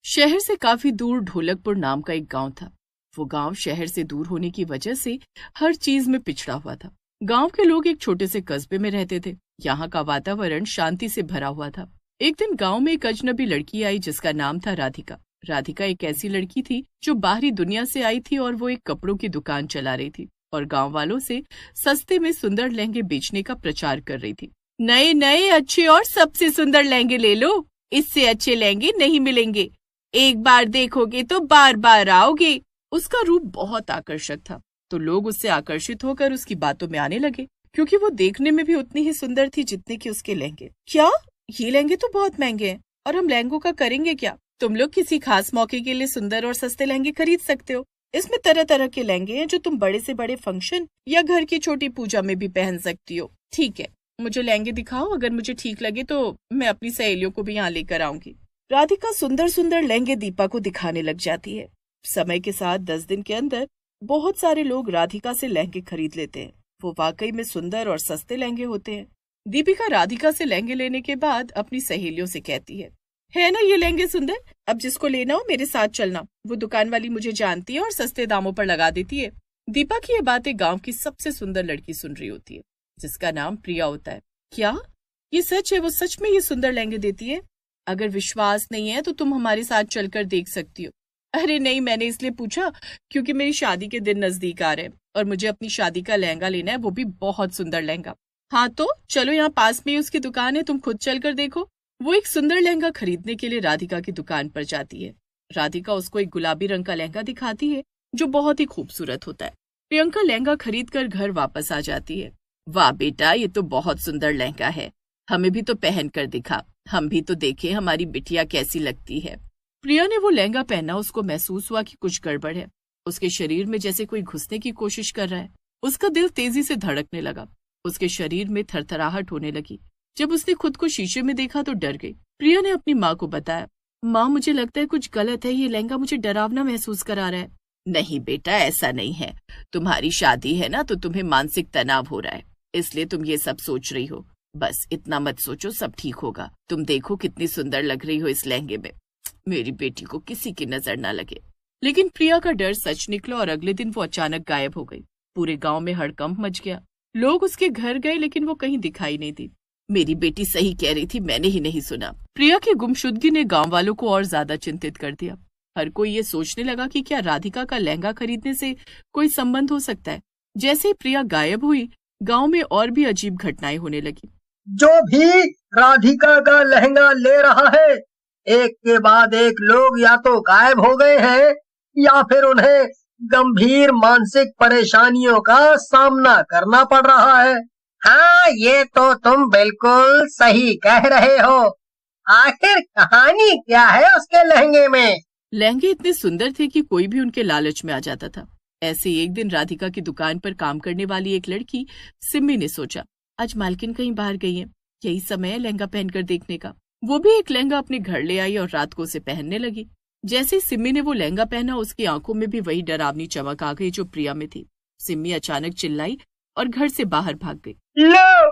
शहर से काफी दूर ढोलकपुर नाम का एक गांव था। वो गांव शहर से दूर होने की वजह से हर चीज में पिछड़ा हुआ था। गांव के लोग एक छोटे से कस्बे में रहते थे। यहाँ का वातावरण शांति से भरा हुआ था। एक दिन गांव में एक अजनबी लड़की आई जिसका नाम था राधिका। राधिका एक ऐसी लड़की थी जो बाहरी दुनिया से आई थी और वो एक कपड़ों की दुकान चला रही थी और गाँव वालों से सस्ते में सुंदर लहंगे बेचने का प्रचार कर रही थी। नए नए अच्छे और सबसे सुंदर लहंगे ले लो, इससे अच्छे लहंगे नहीं मिलेंगे, एक बार देखोगे तो बार बार आओगे। उसका रूप बहुत आकर्षक था तो लोग उससे आकर्षित होकर उसकी बातों में आने लगे, क्योंकि वो देखने में भी उतनी ही सुंदर थी जितने कि उसके लहंगे। क्या ये लहंगे तो बहुत महंगे हैं और हम लहंगों का करेंगे क्या? तुम लोग किसी खास मौके के लिए सुंदर और सस्ते लहंगे खरीद सकते हो। इसमें तरह तरह के लहंगे हैं जो तुम बड़े से बड़े फंक्शन या घर की छोटी पूजा में भी पहन सकती हो। ठीक है, मुझे लहंगे दिखाओ, अगर मुझे ठीक लगे तो मैं अपनी सहेलियों को भी यहाँ लेकर आऊंगी। राधिका सुंदर सुंदर लहंगे दीपा को दिखाने लग जाती है। समय के साथ 10 दिन के अंदर बहुत सारे लोग राधिका से लहंगे खरीद लेते हैं। वो वाकई में सुंदर और सस्ते लहंगे होते हैं। दीपिका राधिका से लहंगे लेने के बाद अपनी सहेलियों से कहती है ना ये लहंगे सुंदर, अब जिसको लेना हो मेरे साथ चलना। वो दुकान वाली मुझे जानती है और सस्ते दामों पर लगा देती है। दीपा की ये बातें गांव की सबसे सुंदर लड़की सुन रही होती है, जिसका नाम प्रिया होता है। क्या ये सच है? वो सच में ये सुंदर लहंगे देती है? अगर विश्वास नहीं है तो तुम हमारे साथ चलकर देख सकती हो। अरे नहीं, मैंने इसलिए पूछा क्योंकि मेरी शादी के दिन नजदीक आ रहे हैं और मुझे अपनी शादी का लहंगा लेना है, वो भी बहुत सुंदर लहंगा। हाँ तो चलो, यहाँ पास में ही उसकी दुकान है, तुम खुद चलकर देखो। वो एक सुंदर लहंगा खरीदने के लिए राधिका की दुकान पर जाती है। राधिका उसको एक गुलाबी रंग का लहंगा दिखाती है जो बहुत ही खूबसूरत होता है। प्रियंका लहंगा खरीद कर घर वापस आ जाती है। वाह बेटा, ये तो बहुत सुंदर लहंगा है, हमें भी तो पहन कर दिखा, हम भी तो देखें हमारी बिटिया कैसी लगती है। प्रिया ने वो लहंगा पहना। उसको महसूस हुआ कि कुछ गड़बड़ है। उसके शरीर में जैसे कोई घुसने की कोशिश कर रहा है। उसका दिल तेजी से धड़कने लगा। उसके शरीर में थरथराहट होने लगी। जब उसने खुद को शीशे में देखा तो डर गई। प्रिया ने अपनी माँ को बताया, माँ मुझे लगता है कुछ गलत है, ये लहंगा मुझे डरावना महसूस करा रहा है। नहीं बेटा, ऐसा नहीं है, तुम्हारी शादी है ना तो तुम्हें मानसिक तनाव हो रहा है, इसलिए तुम ये सब सोच रही हो। बस इतना मत सोचो, सब ठीक होगा। तुम देखो कितनी सुंदर लग रही हो इस लहंगे में, मेरी बेटी को किसी की नजर ना लगे। लेकिन प्रिया का डर सच निकला और अगले दिन वो अचानक गायब हो गई। पूरे गांव में हड़कंप मच गया। लोग उसके घर गए लेकिन वो कहीं दिखाई नहीं दी। मेरी बेटी सही कह रही थी, मैंने ही नहीं सुना। प्रिया की गुमशुदगी ने गांव वालों को और ज्यादा चिंतित कर दिया। हर कोई ये सोचने लगा कि क्या राधिका का लहंगा खरीदने से कोई संबंध हो सकता है। जैसे ही प्रिया गायब हुई, गांव में और भी अजीब घटनाएं होने लगी। जो भी राधिका का लहंगा ले रहा है, एक के बाद एक लोग या तो गायब हो गए हैं या फिर उन्हें गंभीर मानसिक परेशानियों का सामना करना पड़ रहा है। हाँ, ये तो तुम बिल्कुल सही कह रहे हो। आखिर कहानी क्या है उसके लहंगे में? लहंगे इतने सुंदर थे कि कोई भी उनके लालच में आ जाता था। ऐसे एक दिन राधिका की दुकान पर काम करने वाली एक लड़की सिम्मी ने सोचा, आज मालकिन कहीं बाहर गई है, यही समय है लहंगा पहनकर देखने का। वो भी एक लहंगा अपने घर ले आई और रात को उसे पहनने लगी। जैसे ही सिम्मी ने वो लहंगा पहना, उसकी आंखों में भी वही डरावनी चमक आ गई जो प्रिया में थी। सिम्मी अचानक चिल्लाई और घर से बाहर भाग गई। लो,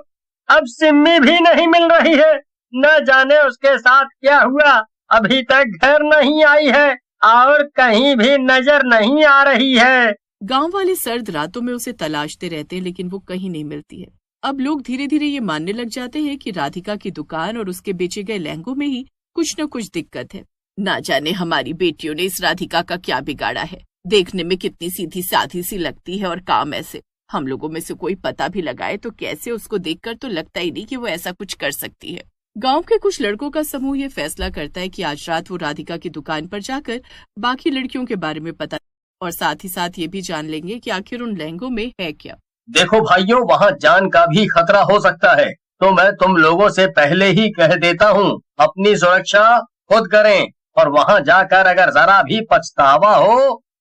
अब सिम्मी भी नहीं मिल रही है। न जाने उसके साथ क्या हुआ, अभी तक घर नहीं आई है और कहीं भी नजर नहीं आ रही है। गांव वाले सर्द रातों में उसे तलाशते रहते हैं लेकिन वो कहीं नहीं मिलती है। अब लोग धीरे धीरे ये मानने लग जाते हैं कि राधिका की दुकान और उसके बेचे गए लहंगों में ही कुछ न कुछ दिक्कत है। ना जाने हमारी बेटियों ने इस राधिका का क्या बिगाड़ा है। देखने में कितनी सीधी साधी सी लगती है और काम ऐसे। हम लोगों में से कोई पता भी लगाए तो कैसे उसको देखकर तो लगता ही नहीं कि वो ऐसा कुछ कर सकती है। गांव के कुछ लड़कों का समूह ये फैसला करता है कि आज रात वो राधिका की दुकान पर जाकर बाकी लड़कियों के बारे में पता और साथ ही साथ ये भी जान लेंगे कि आखिर उन लहंगों में है क्या। देखो भाइयों, वहाँ जान का भी खतरा हो सकता है, तो मैं तुम लोगों से पहले ही कह देता हूँ, अपनी सुरक्षा खुद करें और वहाँ जाकर अगर जरा भी पछतावा हो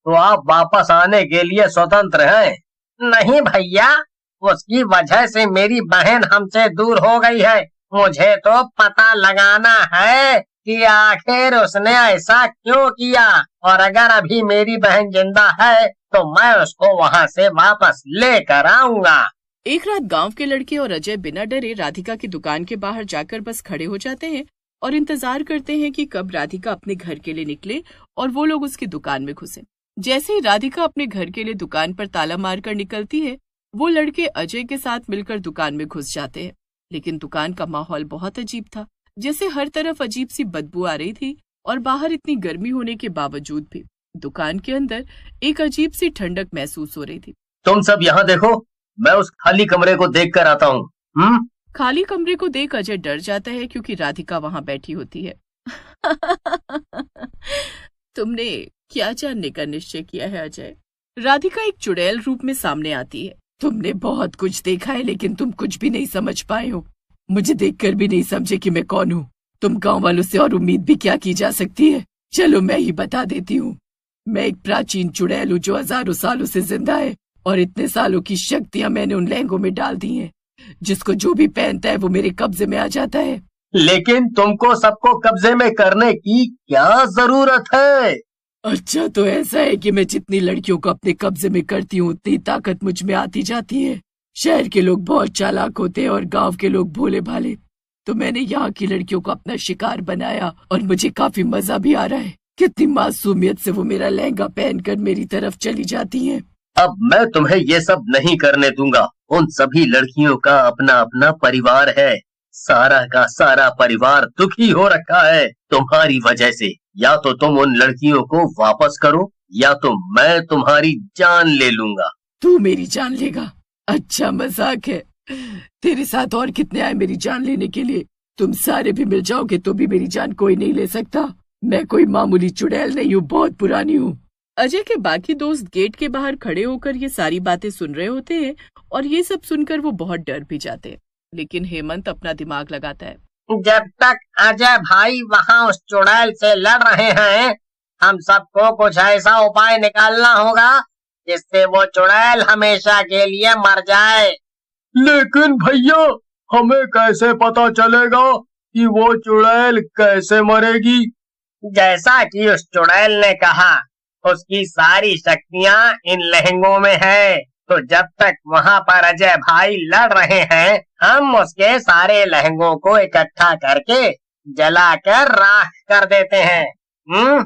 तो आप वापस आने के लिए स्वतंत्र हैं। नहीं भैया, उसकी वजह से मेरी बहन हमसे दूर हो गई है। मुझे तो पता लगाना है कि आखिर उसने ऐसा क्यों किया, और अगर अभी मेरी बहन जिंदा है तो मैं उसको वहाँ से वापस लेकर आऊंगा। एक रात गांव के लड़के और अजय बिना डरे राधिका की दुकान के बाहर जाकर बस खड़े हो जाते हैं और इंतजार करते हैं कि कब राधिका अपने घर के लिए निकले और वो लोग उसकी दुकान में घुसे। जैसे ही राधिका अपने घर के लिए दुकान पर ताला मारकर निकलती है, वो लड़के अजय के साथ मिलकर दुकान में घुस जाते हैं। लेकिन दुकान का माहौल बहुत अजीब था, जैसे हर तरफ अजीब सी बदबू आ रही थी और बाहर इतनी गर्मी होने के बावजूद भी दुकान के अंदर एक अजीब सी ठंडक महसूस हो रही थी। तुम सब यहाँ देखो, मैं उस खाली कमरे को देख कर आता हूँ। खाली कमरे को देख अजय डर जाता है क्योंकि राधिका वहां बैठी होती है। तुमने क्या जानने का निश्चय किया है अजय? राधिका एक चुड़ैल रूप में सामने आती है। तुमने बहुत कुछ देखा है लेकिन तुम कुछ भी नहीं समझ पाए हो। मुझे देखकर भी नहीं समझे कि मैं कौन हूँ। तुम गांव वालों से और उम्मीद भी क्या की जा सकती है? चलो मैं ही बता देती हूँ। मैं एक प्राचीन चुड़ैल हूँ जो हजारों सालों से जिंदा है और इतने सालों की शक्तियाँ मैंने उन लहंगों में डाल दी हैं। जिसको जो भी पहनता है वो मेरे कब्जे में आ जाता है। लेकिन तुमको सबको कब्जे में करने की क्या जरूरत है? अच्छा तो ऐसा है कि मैं जितनी लड़कियों को अपने कब्जे में करती हूँ उतनी ताकत मुझ में आती जाती है। शहर के लोग बहुत चालाक होते हैं और गांव के लोग भोले भाले, तो मैंने यहाँ की लड़कियों को अपना शिकार बनाया और मुझे काफी मजा भी आ रहा है। कितनी मासूमियत से वो मेरा लहंगा पहनकर मेरी तरफ चली जाती हैं। अब मैं तुम्हें ये सब नहीं करने दूंगा। उन सभी लड़कियों का अपना अपना परिवार है। सारा का सारा परिवार दुखी हो रखा है तुम्हारी वजह से। या तो तुम उन लड़कियों को वापस करो या तो मैं तुम्हारी जान ले लूंगा। तू मेरी जान लेगा? अच्छा मजाक है। तेरे साथ और कितने आए मेरी जान लेने के लिए? तुम सारे भी मिल जाओगे तो भी मेरी जान कोई नहीं ले सकता। मैं कोई मामूली चुड़ैल नहीं हूँ, बहुत पुरानी हूँ। अजय के बाकी दोस्त गेट के बाहर खड़े होकर ये सारी बातें सुन रहे होते हैं और ये सब सुनकर वो बहुत डर भी जाते हैं। लेकिन हेमंत अपना दिमाग लगाता है। जब तक अजय भाई वहाँ उस चुड़ैल से लड़ रहे हैं, हम सबको कुछ ऐसा उपाय निकालना होगा जिससे वो चुड़ैल हमेशा के लिए मर जाए। लेकिन भैया, हमें कैसे पता चलेगा कि वो चुड़ैल कैसे मरेगी? जैसा कि उस चुड़ैल ने कहा, उसकी सारी शक्तियाँ इन लहंगों में है। तो जब तक वहाँ पर अजय भाई लड़ रहे हैं, हम उसके सारे लहंगों को इकट्ठा करके जलाकर राख कर देते हैं।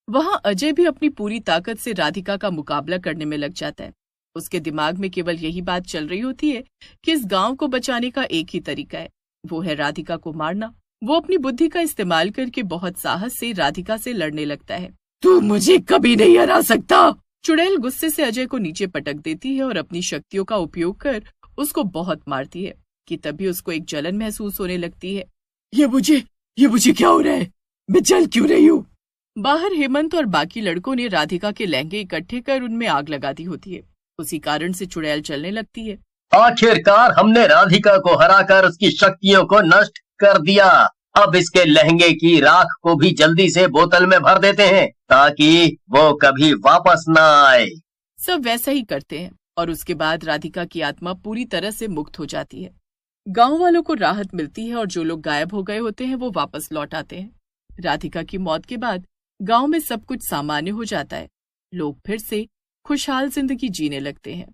वहाँ अजय भी अपनी पूरी ताकत से राधिका का मुकाबला करने में लग जाता है। उसके दिमाग में केवल यही बात चल रही होती है कि इस गांव को बचाने का एक ही तरीका है, वो है राधिका को मारना। वो अपनी बुद्धि का इस्तेमाल करके बहुत साहस से राधिका से लड़ने लगता है। तू मुझे कभी नहीं हरा सकता। चुड़ैल गुस्से से अजय को नीचे पटक देती है और अपनी शक्तियों का उपयोग कर उसको बहुत मारती है कि तभी उसको एक जलन महसूस होने लगती है। ये मुझे क्या हो रहा है? मैं जल क्यों रही हूँ? बाहर हेमंत और बाकी लड़कों ने राधिका के लहंगे इकट्ठे कर उनमें आग लगा दी होती है। उसी कारण से चुड़ैल जलने लगती है। आखिरकार हमने राधिका को हराकर उसकी शक्तियों को नष्ट कर दिया। अब इसके लहंगे की राख को भी जल्दी से बोतल में भर देते हैं ताकि वो कभी वापस ना आए। सब वैसा ही करते हैं और उसके बाद राधिका की आत्मा पूरी तरह से मुक्त हो जाती है। गांव वालों को राहत मिलती है और जो लोग गायब हो गए होते हैं वो वापस लौट आते हैं। राधिका की मौत के बाद गांव में सब कुछ सामान्य हो जाता है। लोग फिर से खुशहाल जिंदगी जीने लगते हैं।